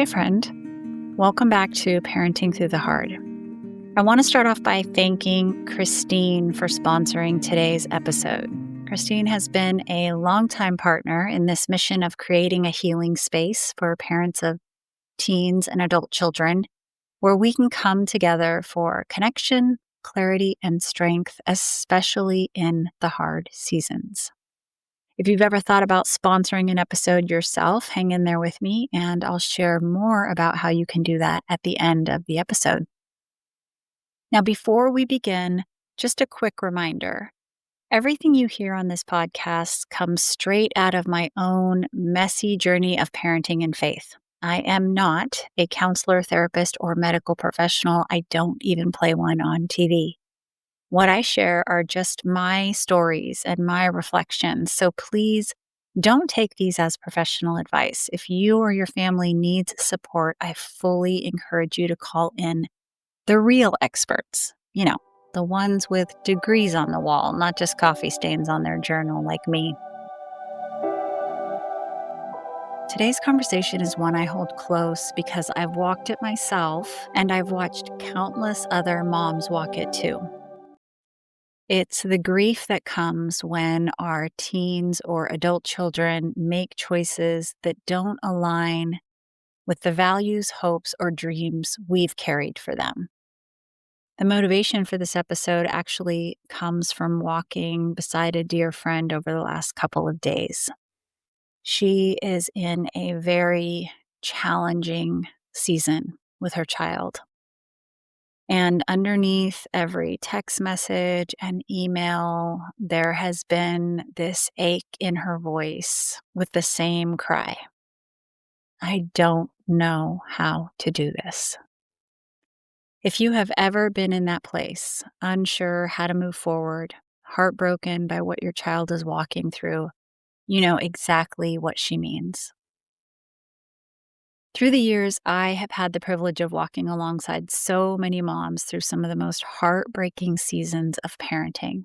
Hey, friend. Welcome back to Parenting Through the Hard. I want to start off by thanking Christine for sponsoring today's episode. Christine has been a longtime partner in this mission of creating a healing space for parents of teens and adult children where we can come together for connection, clarity, and strength, especially in the hard seasons. If you've ever thought about sponsoring an episode yourself, hang in there with me, and I'll share more about how you can do that at the end of the episode. Now, before we begin, just a quick reminder. Everything you hear on this podcast comes straight out of my own messy journey of parenting and faith. I am not a counselor, therapist, or medical professional. I don't even play one on TV. What I share are just my stories and my reflections, so please don't take these as professional advice. If you or your family needs support, I fully encourage you to call in the real experts, the ones with degrees on the wall, not just coffee stains on their journal like me. Today's conversation is one I hold close because I've walked it myself and I've watched countless other moms walk it too. It's the grief that comes when our teens or adult children make choices that don't align with the values, hopes, or dreams we've carried for them. The motivation for this episode actually comes from walking beside a dear friend over the last couple of days. She is in a very challenging season with her child. And underneath every text message and email, there has been this ache in her voice with the same cry. I don't know how to do this. If you have ever been in that place, unsure how to move forward, heartbroken by what your child is walking through, you know exactly what she means. Through the years, I have had the privilege of walking alongside so many moms through some of the most heartbreaking seasons of parenting.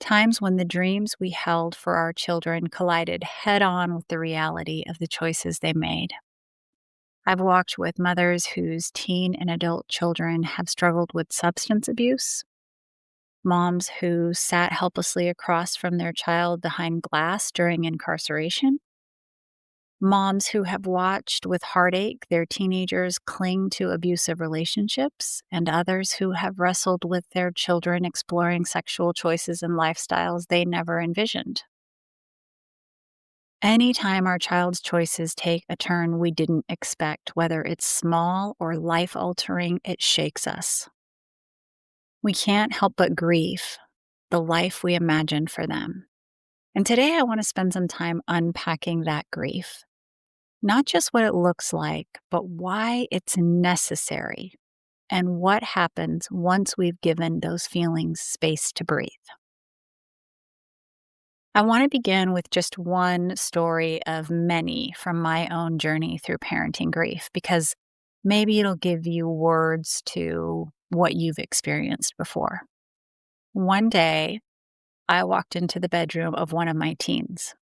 Times when the dreams we held for our children collided head-on with the reality of the choices they made. I've walked with mothers whose teen and adult children have struggled with substance abuse, moms who sat helplessly across from their child behind glass during incarceration, moms who have watched with heartache their teenagers cling to abusive relationships, and others who have wrestled with their children exploring sexual choices and lifestyles they never envisioned. Anytime our child's choices take a turn we didn't expect, whether it's small or life-altering, it shakes us. We can't help but grieve the life we imagined for them. And today I want to spend some time unpacking that grief. Not just what it looks like, but why it's necessary and what happens once we've given those feelings space to breathe. I want to begin with just one story of many from my own journey through parenting grief, because maybe it'll give you words to what you've experienced before. One day, I walked into the bedroom of one of my teens.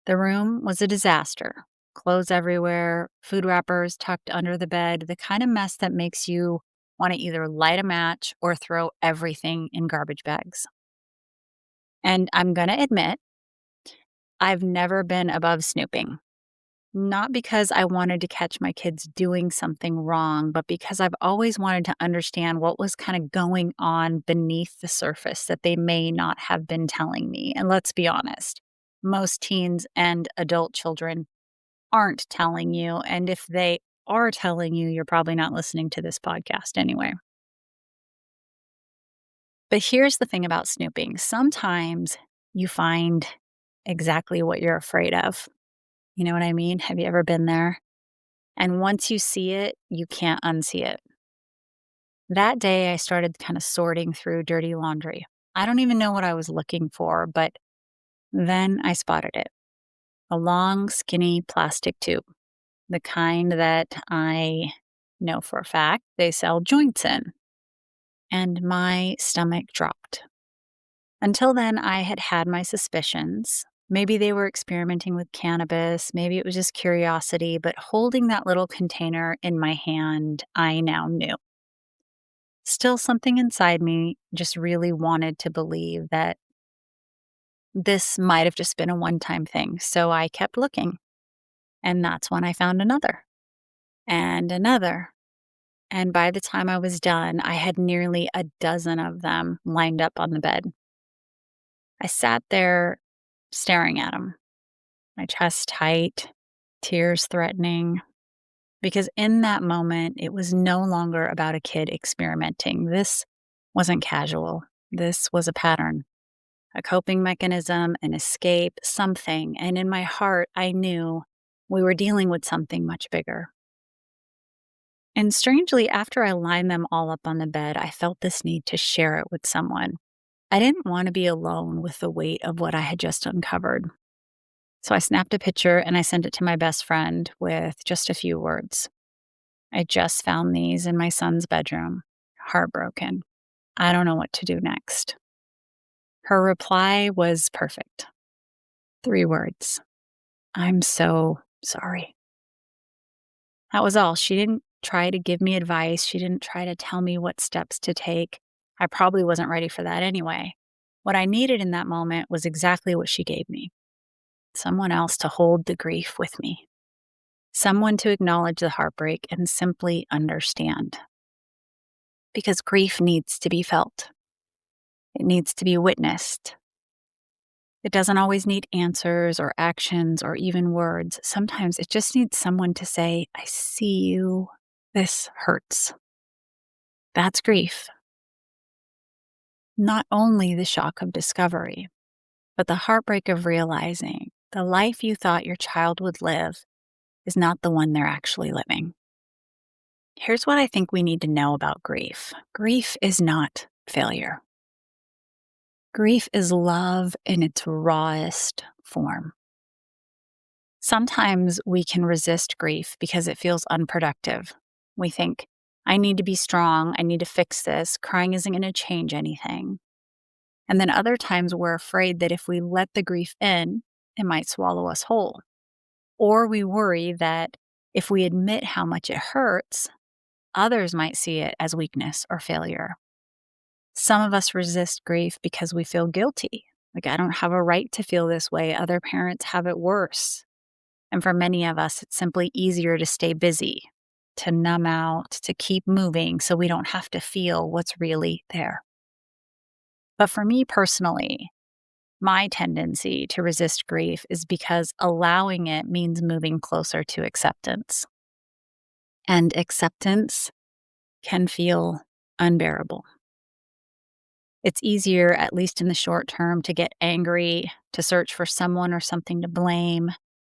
The room was a disaster. Clothes everywhere, food wrappers tucked under the bed, the kind of mess that makes you want to either light a match or throw everything in garbage bags. And I'm going to admit, I've never been above snooping. Not because I wanted to catch my kids doing something wrong, but because I've always wanted to understand what was kind of going on beneath the surface that they may not have been telling me. And let's be honest, most teens and adult children aren't telling you. And if they are telling you, you're probably not listening to this podcast anyway. But here's the thing about snooping. Sometimes you find exactly what you're afraid of. You know what I mean? Have you ever been there? And once you see it, you can't unsee it. That day, I started kind of sorting through dirty laundry. I don't even know what I was looking for, but then I spotted it. A long, skinny plastic tube. The kind that I know for a fact they sell joints in. And my stomach dropped. Until then, I had had my suspicions, Maybe they were experimenting with cannabis. Maybe it was just curiosity, but holding that little container in my hand, I now knew. Still, something inside me just really wanted to believe that this might have just been a one time thing. So I kept looking. And that's when I found another and another. And by the time I was done, I had nearly a dozen of them lined up on the bed. I sat there staring at them, my chest tight, tears threatening, because in that moment, it was no longer about a kid experimenting. This wasn't casual. This was a pattern, a coping mechanism, an escape, something. And in my heart, I knew we were dealing with something much bigger. And strangely, after I lined them all up on the bed, I felt this need to share it with someone. I didn't want to be alone with the weight of what I had just uncovered. So I snapped a picture and I sent it to my best friend with just a few words. I just found these in my son's bedroom. Heartbroken. I don't know what to do next. Her reply was perfect. 3 words. I'm so sorry. That was all. She didn't try to give me advice. She didn't try to tell me what steps to take. I probably wasn't ready for that anyway. What I needed in that moment was exactly what she gave me. Someone else to hold the grief with me. Someone to acknowledge the heartbreak and simply understand. Because grief needs to be felt. It needs to be witnessed. It doesn't always need answers or actions or even words. Sometimes it just needs someone to say, I see you. This hurts. That's grief. Not only the shock of discovery, but the heartbreak of realizing the life you thought your child would live is not the one they're actually living. Here's what I think we need to know about grief. Grief is not failure. Grief is love in its rawest form. Sometimes we can resist grief because it feels unproductive. We think, I need to be strong, I need to fix this, crying isn't going to change anything. And then other times we're afraid that if we let the grief in, it might swallow us whole. Or we worry that if we admit how much it hurts, others might see it as weakness or failure. Some of us resist grief because we feel guilty. Like, I don't have a right to feel this way. Other parents have it worse. And for many of us, it's simply easier to stay busy, to numb out, to keep moving so we don't have to feel what's really there. But for me personally, my tendency to resist grief is because allowing it means moving closer to acceptance. And acceptance can feel unbearable. It's easier, at least in the short term, to get angry, to search for someone or something to blame,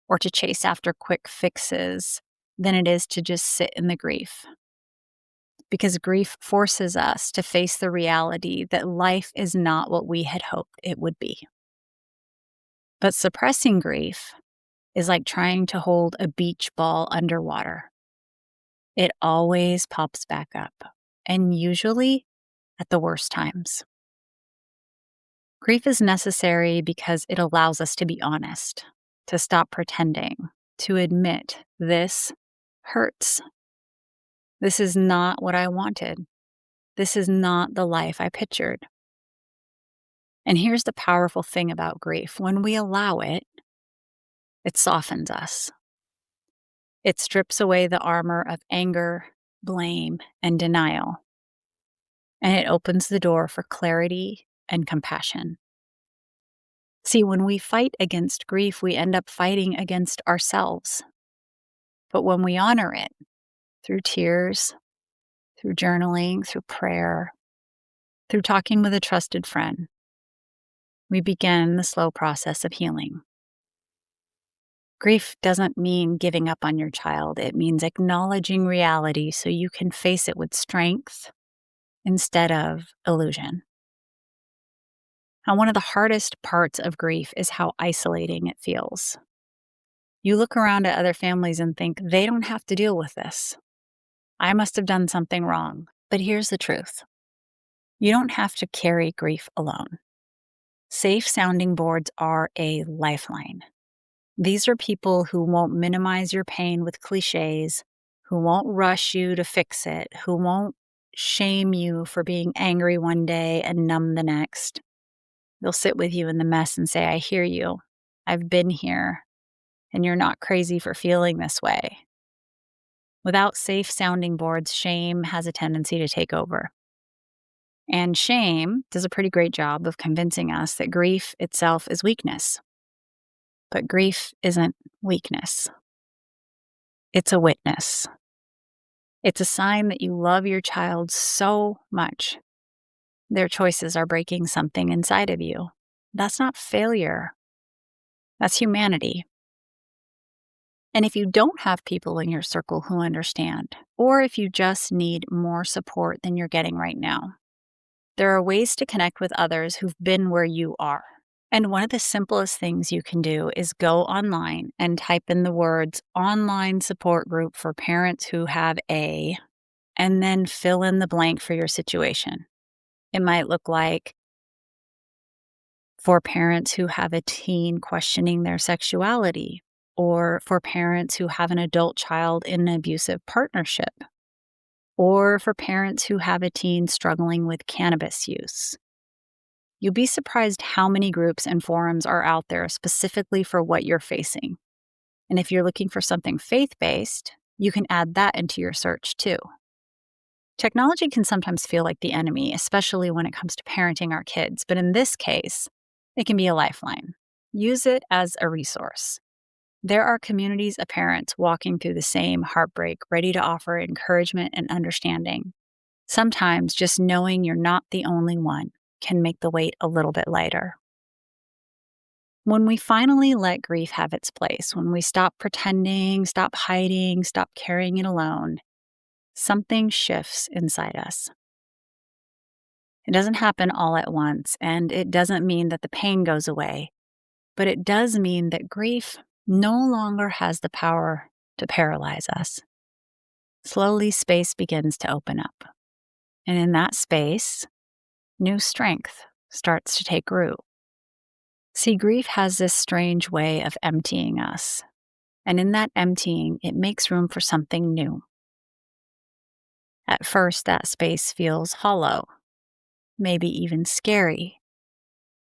or to chase after quick fixes than it is to just sit in the grief. Because grief forces us to face the reality that life is not what we had hoped it would be. But suppressing grief is like trying to hold a beach ball underwater. It always pops back up, and usually at the worst times. Grief is necessary because it allows us to be honest, to stop pretending, to admit this hurts. This is not what I wanted. This is not the life I pictured. And here's the powerful thing about grief. When we allow it, it softens us. It strips away the armor of anger, blame, and denial. And it opens the door for clarity and compassion. See, when we fight against grief, we end up fighting against ourselves. But when we honor it through tears, through journaling, through prayer, through talking with a trusted friend, we begin the slow process of healing. Grief doesn't mean giving up on your child. It means acknowledging reality so you can face it with strength instead of illusion. Now, one of the hardest parts of grief is how isolating it feels. You look around at other families and think, they don't have to deal with this. I must have done something wrong. But here's the truth. You don't have to carry grief alone. Safe sounding boards are a lifeline. These are people who won't minimize your pain with cliches, who won't rush you to fix it, who won't shame you for being angry one day and numb the next. They'll sit with you in the mess and say, I hear you. I've been here, and you're not crazy for feeling this way. Without safe sounding boards, shame has a tendency to take over. And shame does a pretty great job of convincing us that grief itself is weakness. But grief isn't weakness. It's a witness. It's a sign that you love your child so much. Their choices are breaking something inside of you. That's not failure. That's humanity. And if you don't have people in your circle who understand, or if you just need more support than you're getting right now, there are ways to connect with others who've been where you are. And one of the simplest things you can do is go online and type in the words online support group for parents who have a, and then fill in the blank for your situation. It might look like for parents who have a teen questioning their sexuality, or for parents who have an adult child in an abusive partnership, or for parents who have a teen struggling with cannabis use. You'll be surprised how many groups and forums are out there specifically for what you're facing. And if you're looking for something faith-based, you can add that into your search too. Technology can sometimes feel like the enemy, especially when it comes to parenting our kids, but in this case, it can be a lifeline. Use it as a resource. There are communities of parents walking through the same heartbreak, ready to offer encouragement and understanding. Sometimes just knowing you're not the only one can make the weight a little bit lighter. When we finally let grief have its place, when we stop pretending, stop hiding, stop carrying it alone, something shifts inside us. It doesn't happen all at once, and it doesn't mean that the pain goes away, but it does mean that grief no longer has the power to paralyze us. Slowly, space begins to open up. And in that space, new strength starts to take root. See, grief has this strange way of emptying us. And in that emptying, it makes room for something new. At first, that space feels hollow, maybe even scary.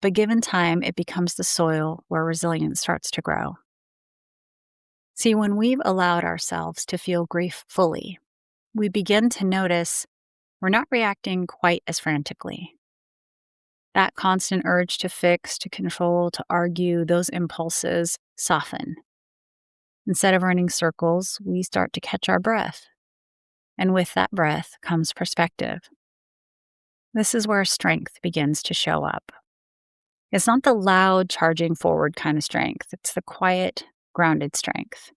But given time, it becomes the soil where resilience starts to grow. See, when we've allowed ourselves to feel grief fully, we begin to notice we're not reacting quite as frantically. That constant urge to fix, to control, to argue, those impulses soften. Instead of running circles, we start to catch our breath. And with that breath comes perspective. This is where strength begins to show up. It's not the loud, charging forward kind of strength. It's the quiet, grounded strength.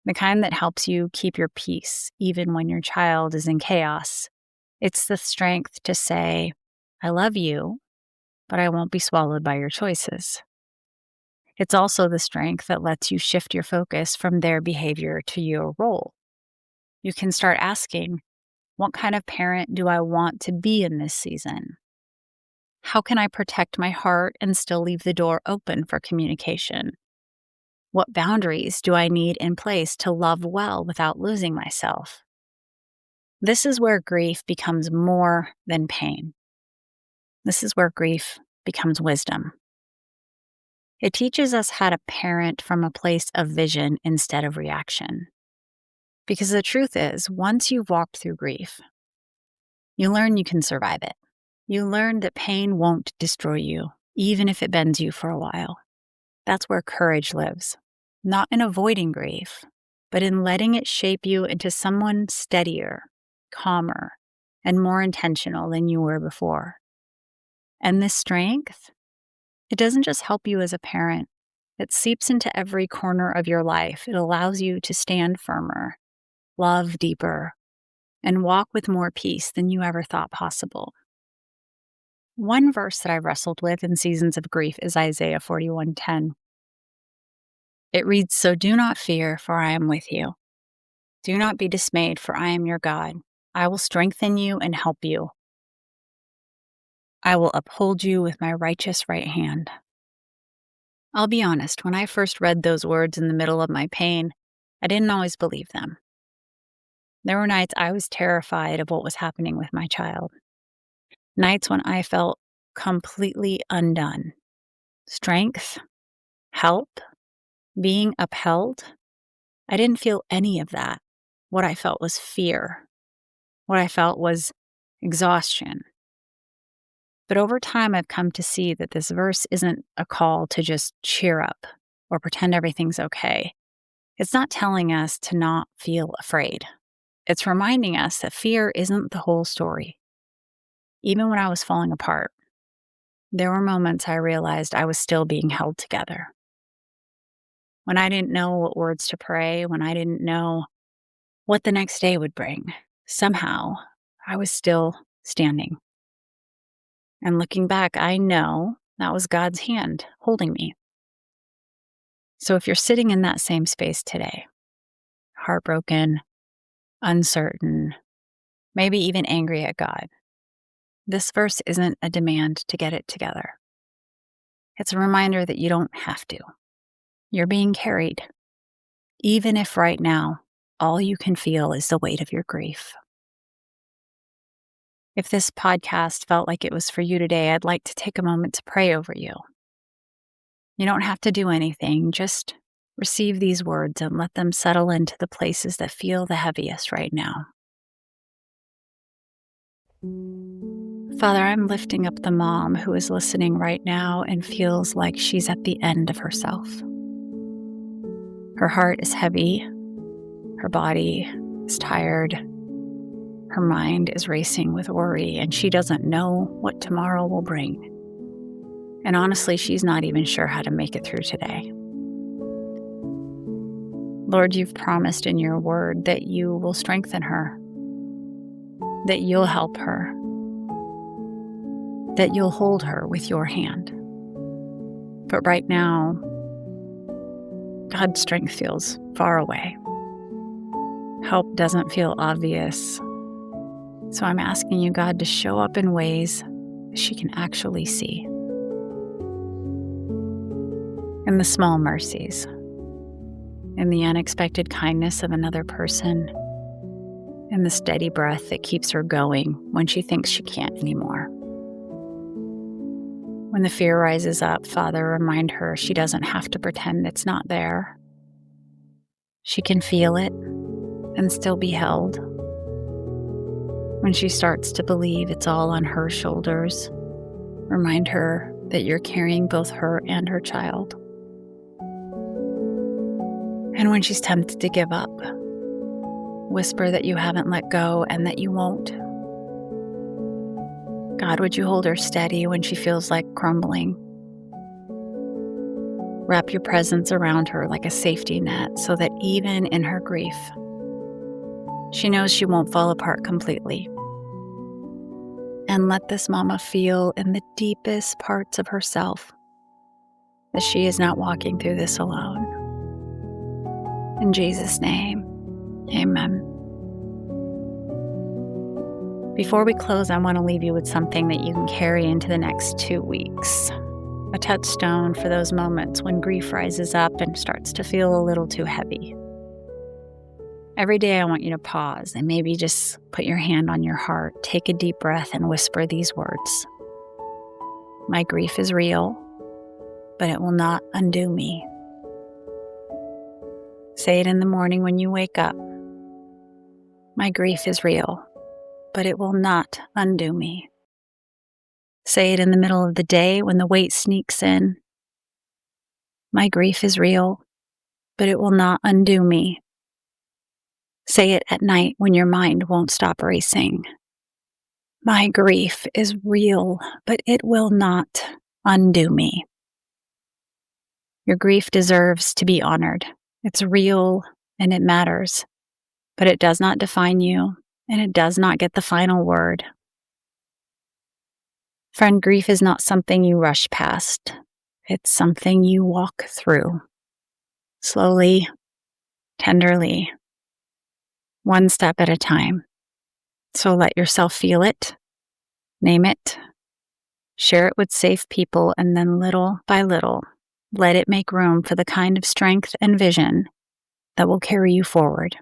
The kind that helps you keep your peace even when your child is in chaos. It's the strength to say, I love you, but I won't be swallowed by your choices. It's also the strength that lets you shift your focus from their behavior to your role. You can start asking, what kind of parent do I want to be in this season? How can I protect my heart and still leave the door open for communication? What boundaries do I need in place to love well without losing myself? This is where grief becomes more than pain. This is where grief becomes wisdom. It teaches us how to parent from a place of vision instead of reaction. Because the truth is, once you've walked through grief, you learn you can survive it. You learn that pain won't destroy you, even if it bends you for a while. That's where courage lives. Not in avoiding grief, but in letting it shape you into someone steadier, calmer, and more intentional than you were before. And this strength, it doesn't just help you as a parent. It seeps into every corner of your life. It allows you to stand firmer, love deeper, and walk with more peace than you ever thought possible. One verse that I wrestled with in seasons of grief is Isaiah 41:10. It reads, "So do not fear, for I am with you. Do not be dismayed, for I am your God. I will strengthen you and help you. I will uphold you with my righteous right hand. I'll be honest, when I first read those words in the middle of my pain, I didn't always believe them. There were nights I was terrified of what was happening with my child. Nights when I felt completely undone. Strength, help, being upheld. I didn't feel any of that. What I felt was fear. What I felt was exhaustion. But over time, I've come to see that this verse isn't a call to just cheer up or pretend everything's okay. It's not telling us to not feel afraid. It's reminding us that fear isn't the whole story. Even when I was falling apart, there were moments I realized I was still being held together. When I didn't know what words to pray, when I didn't know what the next day would bring, somehow I was still standing. And looking back, I know that was God's hand holding me. So if you're sitting in that same space today, heartbroken, uncertain, maybe even angry at God, this verse isn't a demand to get it together. It's a reminder that you don't have to. You're being carried, even if right now all you can feel is the weight of your grief. If this podcast felt like it was for you today, I'd like to take a moment to pray over you. You don't have to do anything, just receive these words and let them settle into the places that feel the heaviest right now. Father, I'm lifting up the mom who is listening right now and feels like she's at the end of herself. Her heart is heavy, her body is tired, her mind is racing with worry, and she doesn't know what tomorrow will bring. And honestly, she's not even sure how to make it through today. Lord, you've promised in your word that you will strengthen her, that you'll help her, that you'll hold her with your hand. But right now, God's strength feels far away. Help doesn't feel obvious. So I'm asking you, God, to show up in ways she can actually see. In the small mercies, in the unexpected kindness of another person, in the steady breath that keeps her going when she thinks she can't anymore. When the fear rises up, Father, remind her she doesn't have to pretend it's not there. She can feel it and still be held. When she starts to believe it's all on her shoulders, remind her that you're carrying both her and her child. And when she's tempted to give up, whisper that you haven't let go and that you won't. God, would you hold her steady when she feels like crumbling? Wrap your presence around her like a safety net so that even in her grief, she knows she won't fall apart completely. And let this mama feel in the deepest parts of herself that she is not walking through this alone. In Jesus' name, amen. Before we close, I want to leave you with something that you can carry into the next 2 weeks. A touchstone for those moments when grief rises up and starts to feel a little too heavy. Every day I want you to pause and maybe just put your hand on your heart, take a deep breath and whisper these words. My grief is real, but it will not undo me. Say it in the morning when you wake up. My grief is real, but it will not undo me. Say it in the middle of the day when the weight sneaks in. My grief is real, but it will not undo me. Say it at night when your mind won't stop racing. My grief is real, but it will not undo me. Your grief deserves to be honored. It's real and it matters, but it does not define you and it does not get the final word. Friend, grief is not something you rush past. It's something you walk through. Slowly, tenderly, one step at a time. So let yourself feel it, name it, Share it with safe people, and then little by little, let it make room for the kind of strength and vision that will carry you forward.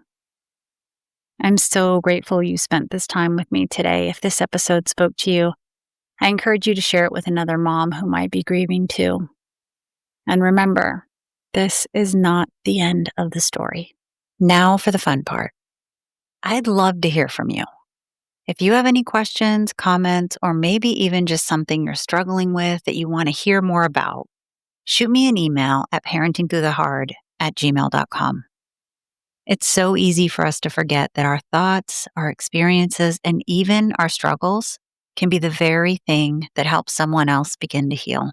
I'm so grateful you spent this time with me today. If this episode spoke to you, I encourage you to share it with another mom who might be grieving too. And remember, this is not the end of the story. Now for the fun part. I'd love to hear from you. If you have any questions, comments, or maybe even just something you're struggling with that you want to hear more about, shoot me an email at parentingthroughthehard@gmail.com. It's so easy for us to forget that our thoughts, our experiences, and even our struggles can be the very thing that helps someone else begin to heal.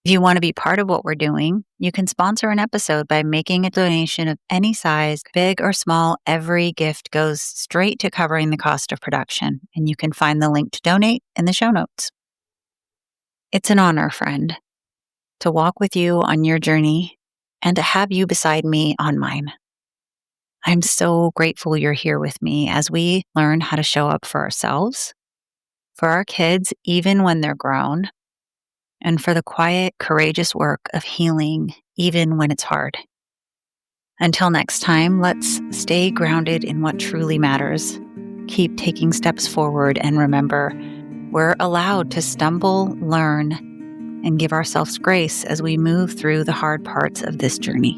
If you want to be part of what we're doing, you can sponsor an episode by making a donation of any size, big or small. Every gift goes straight to covering the cost of production, and you can find the link to donate in the show notes. It's an honor, friend, to walk with you on your journey and to have you beside me on mine. I'm so grateful you're here with me as we learn how to show up for ourselves, for our kids, even when they're grown, and for the quiet, courageous work of healing, even when it's hard. Until next time, let's stay grounded in what truly matters. Keep taking steps forward, and remember, we're allowed to stumble, learn, and give ourselves grace as we move through the hard parts of this journey.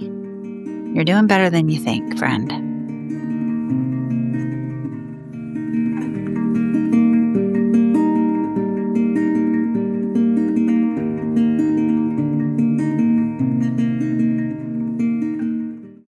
You're doing better than you think, friend.